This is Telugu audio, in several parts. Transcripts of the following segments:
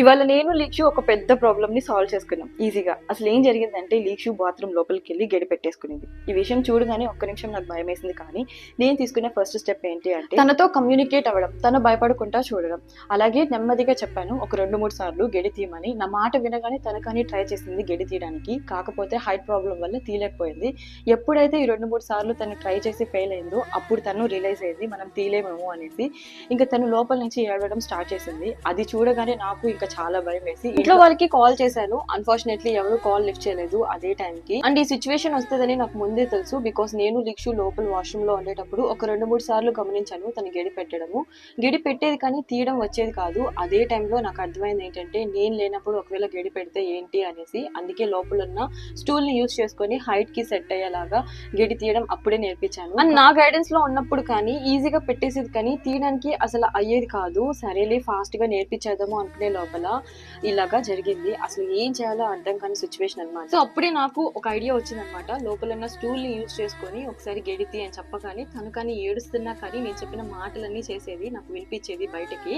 ఇవాళ నేను లీక్షు ఒక పెద్ద ప్రాబ్లమ్ ని సాల్వ్ చేసుకున్నాం ఈజీగా. అసలు ఏం జరిగిందంటే లీక్షు బాత్రూమ్ లోపలికి వెళ్ళి గడి పెట్టేసుకునింది. ఈ విషయం చూడగానే ఒక్క నిమిషం నాకు భయం వేసింది. కానీ నేను తీసుకునే ఫస్ట్ స్టెప్ ఏంటి అంటే తనతో కమ్యూనికేట్ అవ్వడం, తను భయపడకుండా చూడడం. అలాగే నెమ్మదిగా చెప్పాను ఒక 2-3 సార్లు గడి తీయమని. నా మాట వినగానే తను కానీ ట్రై చేసింది గడి తీయడానికి. కాకపోతే హైట్ ప్రాబ్లం వల్ల తీయలేకపోయింది. ఎప్పుడైతే ఈ 2-3 సార్లు తను ట్రై చేసి ఫెయిల్ అయిందో అప్పుడు తను రియలైజ్ అయింది మనం తీయలేమేమో అనేసి. ఇంకా తను లోపల నుంచి ఏడవడం స్టార్ట్ చేసింది. అది చూడగానే నాకు ఇంకా చాలా భయం వేసి ఇంట్లో వాళ్ళకి కాల్ చేశాను. అన్ఫార్చునేట్లీ ఎవరు కాల్ లిఫ్ట్ చేయలేదు అదే టైం కి. అండ్ ఈ సిచ్యువేషన్ వస్తుందని నాకు ముందే తెలుసు. బికాస్ నేను లిక్షు లోపల వాష్రూమ్ లో ఉండేటప్పుడు ఒక 2-3 సార్లు గమనించాను తను గడి పెట్టడము. గడి పెట్టేది కానీ తీయడం వచ్చేది కాదు. అదే టైంలో నాకు అర్థమైంది ఏంటంటే నేను లేనప్పుడు ఒకవేళ గడి పెడితే ఏంటి అనేసి. అందుకే లోపల ఉన్న స్టూల్ ని యూజ్ చేసుకొని హైట్ కి సెట్ అయ్యేలాగా గడి తీయడం అప్పుడే నేర్పించాను. అండ్ నా గైడెన్స్ లో ఉన్నప్పుడు కానీ ఈజీగా పెట్టేసేది కానీ తీయడానికి అసలు అయ్యేది కాదు. సరేలే ఫాస్ట్ గా నేర్పించేద్దాము అనుకునే లోపల ఇలాగా జరిగింది. అసలు ఏం చేయాలో అర్థం కాని సిచ్యువేషన్ అనమాట. సో అప్పుడే నాకు ఒక ఐడియా వచ్చింది అనమాట. లోపల ఉన్న స్టూల్ ని యూజ్ చేసుకొని ఒకసారి గెడితి అని చెప్పగానే తను కానీ ఏడుస్తున్నా కానీ నేను చెప్పిన మాటలన్నీ చేసేది, నాకు వినిపించేది బయటకి.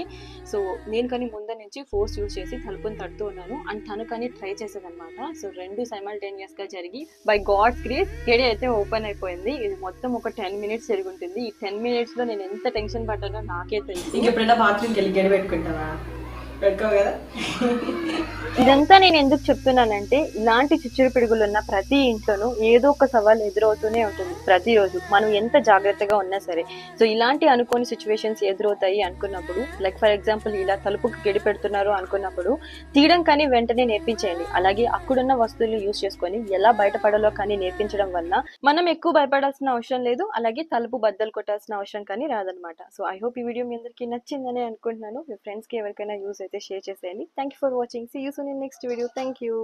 సో నేను కానీ ముందు నుంచి ఫోర్స్ యూజ్ చేసి తలుపుని తడుతూ ఉన్నాను. అండ్ తను కానీ ట్రై చేసేది అనమాట. సో రెండు సైమల్టేనియస్ గా జరిగి బై గాడ్స్ గ్రేస్ గడి అయితే ఓపెన్ అయిపోయింది. ఇది మొత్తం ఒక 10 minutes జరిగి ఉంటుంది. ఈ 10 minutes లో నేను ఎంత టెన్షన్ పడ్డానో నాకే తెలిసి. ఇంకెప్పుడైనా బాత్రూమ్కి వెళ్ళి గడి పెట్టుకుంటావా? పెట్టుకోవు కదా. ఇదంతా నేను ఎందుకు చెప్తున్నానంటే ఇలాంటి చిచ్చురు పిడుగులు ఉన్న ప్రతి ఇంట్లోనూ ఏదో ఒక సవాల్ ఎదురవుతూనే ఉంటుంది ప్రతిరోజు. మనం ఎంత జాగ్రత్తగా ఉన్నా సరే. సో ఇలాంటి అనుకోని సిచ్యువేషన్స్ ఎదురవుతాయి అనుకున్నప్పుడు, లైక్ ఫర్ ఎగ్జాంపుల్ ఇలా తలుపుకి గడి పెడుతున్నారు అనుకున్నప్పుడు తీయడం కానీ వెంటనే నేర్పించేయండి. అలాగే అక్కడున్న వస్తువులు యూజ్ చేసుకొని ఎలా బయటపడాలో కానీ నేర్పించడం వల్ల మనం ఎక్కువ భయపడాల్సిన అవసరం లేదు. అలాగే తలుపు బద్దలు కొట్టాల్సిన అవసరం కానీ రాదనమాట. సో ఐ హోప్ ఈ వీడియో మీ అందరికీ నచ్చిందని అనుకుంటున్నాను. మీ ఫ్రెండ్స్ కి ఎవరికైనా యూజ్ అయితే షేర్ చేసేయండి. Thank you for watching. See you soon in next video. Thank you.